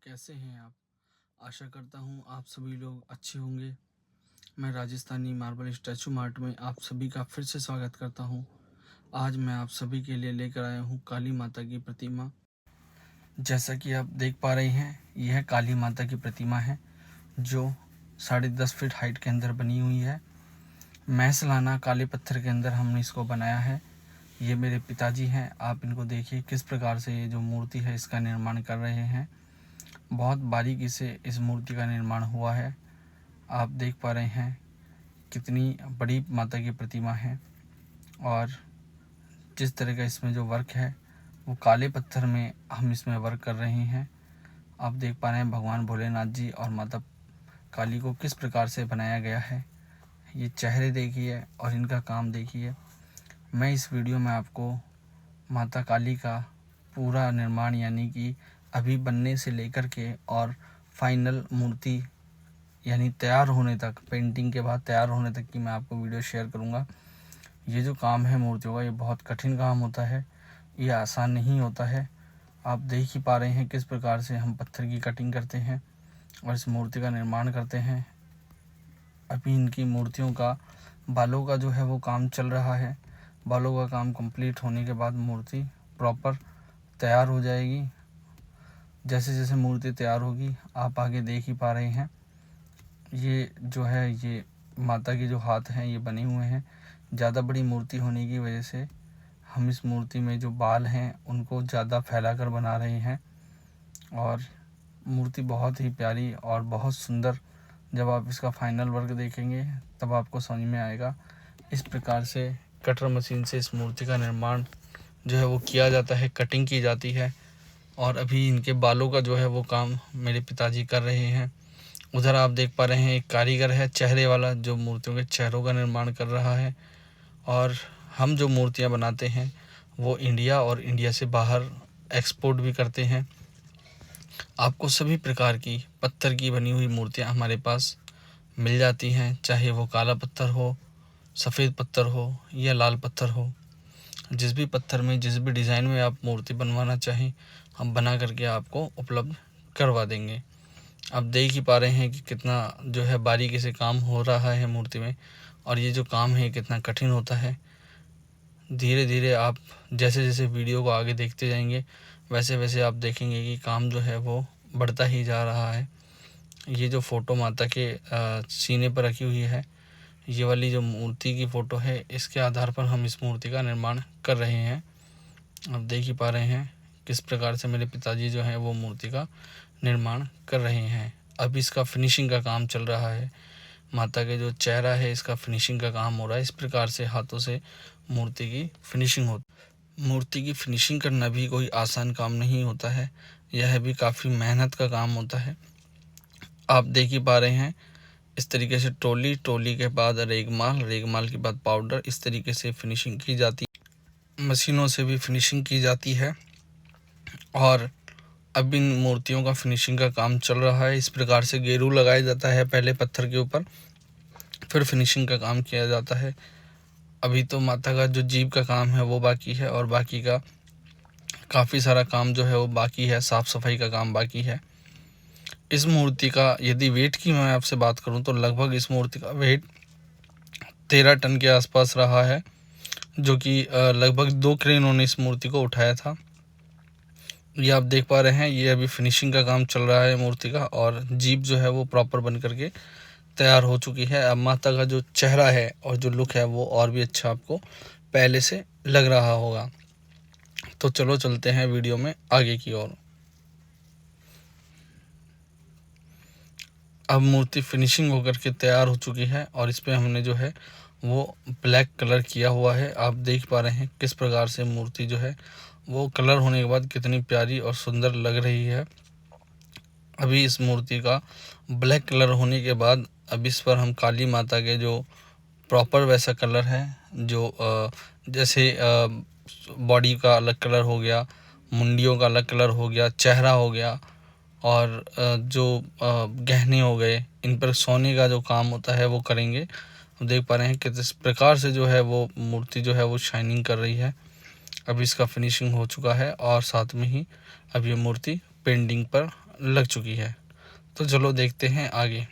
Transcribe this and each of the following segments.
कैसे हैं आप? आशा करता हूँ आप सभी लोग अच्छे होंगे। मैं राजस्थानी मार्बल स्टैचू मार्ट में आप सभी का फिर से स्वागत करता हूँ। आज मैं आप सभी के लिए लेकर आया हूँ काली माता की प्रतिमा। जैसा कि आप देख पा रहे हैं, यह काली माता की प्रतिमा है जो 10.5 फीट हाइट के अंदर बनी हुई है। महसलाना काले पत्थर के अंदर हमने इसको बनाया है। ये मेरे पिताजी हैं। आप इनको देखिए किस प्रकार से ये जो मूर्ति है इसका निर्माण कर रहे हैं। बहुत बारीकी से इस मूर्ति का निर्माण हुआ है। आप देख पा रहे हैं कितनी बड़ी माता की प्रतिमा है और जिस तरह का इसमें जो वर्क है वो काले पत्थर में हम इसमें वर्क कर रहे हैं। आप देख पा रहे हैं भगवान भोलेनाथ जी और माता काली को किस प्रकार से बनाया गया है। ये चेहरे देखिए और इनका काम देखिए। मैं इस वीडियो में आपको माता काली का पूरा निर्माण यानी कि अभी बनने से लेकर के और फाइनल मूर्ति यानी तैयार होने तक, पेंटिंग के बाद तैयार होने तक की मैं आपको वीडियो शेयर करूंगा। ये जो काम है मूर्तियों का, ये बहुत कठिन काम होता है, ये आसान नहीं होता है। आप देख ही पा रहे हैं किस प्रकार से हम पत्थर की कटिंग करते हैं और इस मूर्ति का निर्माण करते हैं। अभी इनकी मूर्तियों का बालों का जो है वो काम चल रहा है। बालों का काम कंप्लीट होने के बाद मूर्ति प्रॉपर तैयार हो जाएगी। जैसे जैसे मूर्ति तैयार होगी आप आगे देख ही पा रहे हैं। ये जो है ये माता के जो हाथ हैं ये बने हुए हैं। ज़्यादा बड़ी मूर्ति होने की वजह से हम इस मूर्ति में जो बाल हैं उनको ज़्यादा फैला कर बना रहे हैं और मूर्ति बहुत ही प्यारी और बहुत सुंदर। जब आप इसका फाइनल वर्क देखेंगे तब आपको समझ में आएगा। इस प्रकार से कटर मशीन से इस मूर्ति का निर्माण जो है वो किया जाता है, कटिंग की जाती है। और अभी इनके बालों का जो है वो काम मेरे पिताजी कर रहे हैं। उधर आप देख पा रहे हैं एक कारीगर है चेहरे वाला जो मूर्तियों के चेहरों का निर्माण कर रहा है। और हम जो मूर्तियां बनाते हैं वो इंडिया और इंडिया से बाहर एक्सपोर्ट भी करते हैं। आपको सभी प्रकार की पत्थर की बनी हुई मूर्तियां हमारे पास मिल जाती हैं, चाहे वो काला पत्थर हो, सफ़ेद पत्थर हो या लाल पत्थर हो। जिस भी पत्थर में, जिस भी डिज़ाइन में आप मूर्ति बनवाना चाहें हम बना करके आपको उपलब्ध करवा देंगे। आप देख ही पा रहे हैं कि कितना जो है बारीकी से काम हो रहा है मूर्ति में और ये जो काम है कितना कठिन होता है। धीरे धीरे आप जैसे जैसे वीडियो को आगे देखते जाएंगे वैसे वैसे आप देखेंगे कि काम जो है वो बढ़ता ही जा रहा है। ये जो फ़ोटो माता के सीने पर रखी हुई है, ये वाली जो मूर्ति की फ़ोटो है, इसके आधार पर हम इस मूर्ति का निर्माण कर रहे हैं। आप देख ही पा रहे हैं किस प्रकार से मेरे पिताजी जो हैं वो मूर्ति का निर्माण कर रहे हैं। अब इसका फिनिशिंग का काम चल रहा है। माता के जो चेहरा है इसका फिनिशिंग का काम हो रहा है। इस प्रकार से हाथों से मूर्ति की फिनिशिंग होती। मूर्ति की फिनिशिंग करना भी कोई आसान काम नहीं होता है, यह भी काफ़ी मेहनत का काम होता है। आप देख ही पा रहे हैं इस तरीके से टोली, टोली के बाद रेगमाल, रेगमाल के बाद पाउडर, इस तरीके से फिनिशिंग की जाती है। मशीनों से भी फिनिशिंग की जाती है और अब इन मूर्तियों का फिनिशिंग का काम चल रहा है। इस प्रकार से गेरू लगाया जाता है पहले पत्थर के ऊपर, फिर फिनिशिंग का काम किया जाता है। अभी तो माता का जो जीभ का काम है वो बाकी है और बाकी का काफ़ी सारा काम जो है वो बाकी है, साफ़ सफाई का काम बाकी है। इस मूर्ति का यदि वेट की मैं आपसे बात करूं तो लगभग इस मूर्ति का वेट 13 टन के आसपास रहा है, जो कि लगभग 2 क्रेनों ने इस मूर्ति को उठाया था। ये आप देख पा रहे हैं, ये अभी फिनिशिंग का काम चल रहा है मूर्ति का और जीभ जो है वो प्रॉपर बन करके तैयार हो चुकी है। अब माता का जो चेहरा है और जो लुक है वो और भी अच्छा आपको पहले से लग रहा होगा। तो चलो चलते हैं वीडियो में आगे की ओर। अब मूर्ति फिनिशिंग होकर के तैयार हो चुकी है और इस पे हमने जो है वो ब्लैक कलर किया हुआ है। आप देख पा रहे हैं किस प्रकार से मूर्ति जो है वो कलर होने के बाद कितनी प्यारी और सुंदर लग रही है। अभी इस मूर्ति का ब्लैक कलर होने के बाद अब इस पर हम काली माता के जो प्रॉपर वैसा कलर है, जो जैसे बॉडी का अलग कलर हो गया, मुंडियों का अलग कलर हो गया, चेहरा हो गया और जो गहने हो गए, इन पर सोने का जो काम होता है वो करेंगे। हम देख पा रहे हैं किस प्रकार से जो है वो मूर्ति जो है वो शाइनिंग कर रही है। अब इसका फिनिशिंग हो चुका है और साथ में ही अब ये मूर्ति पेंटिंग पर लग चुकी है। तो चलो देखते हैं आगे।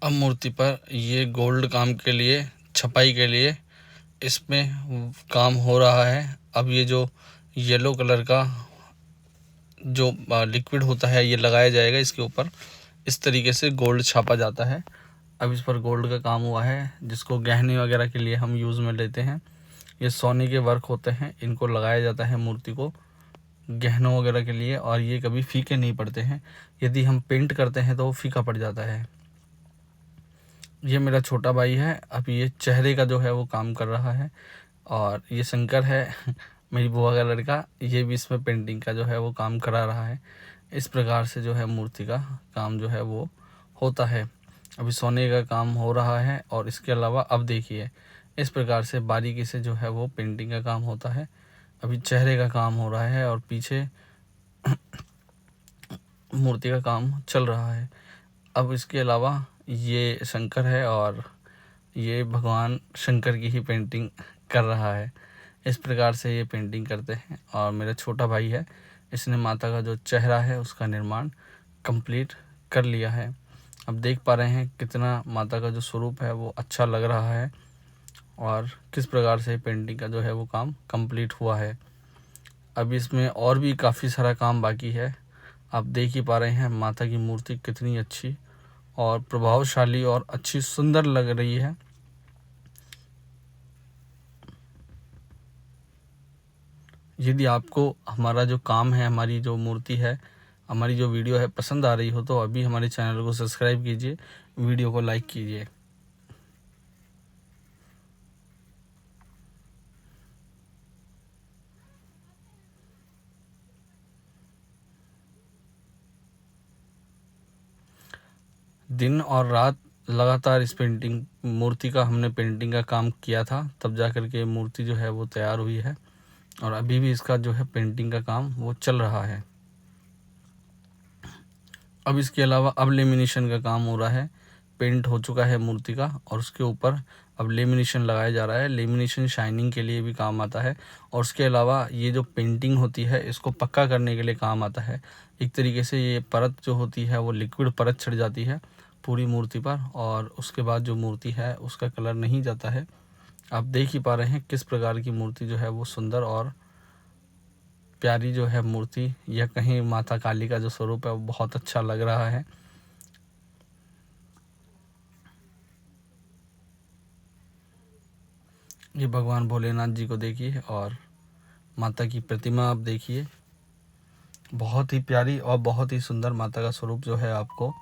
अब मूर्ति पर ये गोल्ड काम के लिए, छपाई के लिए इसमें काम हो रहा है। अब ये जो येलो कलर का जो लिक्विड होता है ये लगाया जाएगा इसके ऊपर। इस तरीके से गोल्ड छापा जाता है। अब इस पर गोल्ड का काम हुआ है, जिसको गहने वगैरह के लिए हम यूज़ में लेते हैं। ये सोने के वर्क होते हैं, इनको लगाया जाता है मूर्ति को गहनों वगैरह के लिए, और ये कभी फीके नहीं पड़ते हैं। यदि हम पेंट करते हैं तो वो फीका पड़ जाता है। ये मेरा छोटा भाई है, अब ये चेहरे का जो है वो काम कर रहा है। और ये शंकर है मेरी बुआ का लड़का, ये भी इसमें पेंटिंग का जो है वो काम करा रहा है। इस प्रकार से जो है मूर्ति का काम जो है वो होता है। अभी सोने का काम हो रहा है, और इसके अलावा अब देखिए इस प्रकार से बारीकी से जो है वो पेंटिंग का काम होता है। अभी चेहरे का काम हो रहा है और पीछे मूर्ति का काम चल रहा है। अब इसके अलावा ये शंकर है, और ये भगवान शंकर की ही पेंटिंग कर रहा है। इस प्रकार से ये पेंटिंग करते हैं। और मेरा छोटा भाई है, इसने माता का जो चेहरा है उसका निर्माण कंप्लीट कर लिया है। अब देख पा रहे हैं कितना माता का जो स्वरूप है वो अच्छा लग रहा है, और किस प्रकार से पेंटिंग का जो है वो काम कंप्लीट हुआ है। अब इसमें और भी काफ़ी सारा काम बाकी है। आप देख ही पा रहे हैं माता की मूर्ति कितनी अच्छी और प्रभावशाली और अच्छी सुंदर लग रही है। यदि आपको हमारा जो काम है, हमारी जो मूर्ति है, हमारी जो वीडियो है पसंद आ रही हो तो अभी हमारे चैनल को सब्सक्राइब कीजिए, वीडियो को लाइक कीजिए। दिन और रात लगातार इस मूर्ति का हमने पेंटिंग का काम किया था, तब जा कर के मूर्ति जो है वो तैयार हुई है। और अभी भी इसका जो है पेंटिंग का काम वो चल रहा है। अब इसके अलावा अब लेमिनेशन का काम हो रहा है। पेंट हो चुका है मूर्ति का, और उसके ऊपर अब लेमिनेशन लगाया जा रहा है। लेमिनेशन शाइनिंग के लिए भी काम आता है, और उसके अलावा ये जो पेंटिंग होती है इसको पक्का करने के लिए काम आता है। एक तरीके से ये परत जो होती है वो लिक्विड परत चढ़ जाती है पूरी मूर्ति पर, और उसके बाद जो मूर्ति है उसका कलर नहीं जाता है। आप देख ही पा रहे हैं किस प्रकार की मूर्ति जो है वो सुंदर और प्यारी जो है मूर्ति, या कहीं माता काली का जो स्वरूप है वो बहुत अच्छा लग रहा है। ये भगवान भोलेनाथ जी को देखिए, और माता की प्रतिमा आप देखिए, बहुत ही प्यारी और बहुत ही सुंदर माता का स्वरूप जो है आपको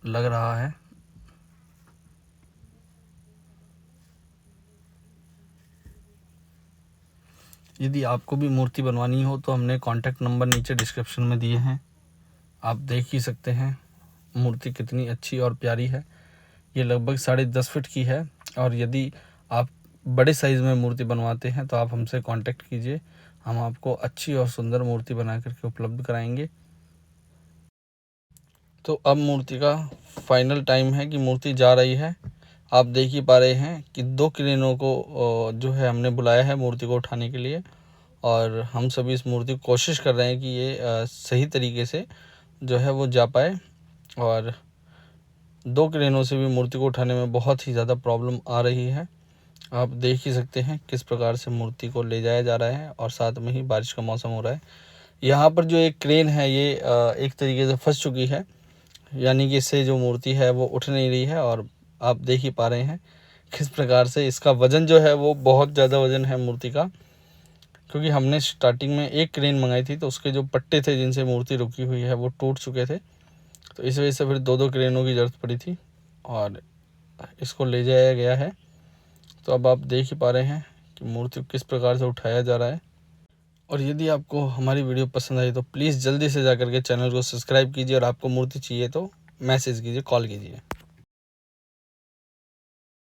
लग रहा है। यदि आपको भी मूर्ति बनवानी हो तो हमने कॉन्टैक्ट नंबर नीचे डिस्क्रिप्शन में दिए हैं, आप देख ही सकते हैं मूर्ति कितनी अच्छी और प्यारी है। ये लगभग 10.5 फीट की है, और यदि आप बड़े साइज़ में मूर्ति बनवाते हैं तो आप हमसे कांटेक्ट कीजिए, हम आपको अच्छी और सुंदर मूर्ति बना करके उपलब्ध कराएंगे। तो अब मूर्ति का फाइनल टाइम है कि मूर्ति जा रही है। आप देख ही पा रहे हैं कि 2 क्रेनों को जो है हमने बुलाया है मूर्ति को उठाने के लिए, और हम सभी इस मूर्ति को कोशिश कर रहे हैं कि ये सही तरीके से जो है वो जा पाए। और 2 क्रेनों से भी मूर्ति को उठाने में बहुत ही ज़्यादा प्रॉब्लम आ रही है। आप देख ही सकते हैं किस प्रकार से मूर्ति को ले जाया जा रहा है, और साथ में ही बारिश का मौसम हो रहा है। यहाँ पर जो एक क्रेन है ये एक तरीके से फंस चुकी है, यानी कि इससे जो मूर्ति है वो उठ नहीं रही है। और आप देख ही पा रहे हैं किस प्रकार से इसका वज़न जो है वो बहुत ज़्यादा वज़न है मूर्ति का, क्योंकि हमने स्टार्टिंग में एक क्रेन मंगाई थी तो उसके जो पट्टे थे जिनसे मूर्ति रुकी हुई है वो टूट चुके थे, तो इस वजह से फिर 2-2 क्रेनों की ज़रूरत पड़ी थी, और इसको ले जाया गया है। तो अब आप देख ही पा रहे हैं कि मूर्ति को किस प्रकार से उठाया जा रहा है। और यदि आपको हमारी वीडियो पसंद आई तो प्लीज़ जल्दी से जाकर के चैनल को सब्सक्राइब कीजिए, और आपको मूर्ति चाहिए तो मैसेज कीजिए, कॉल कीजिए।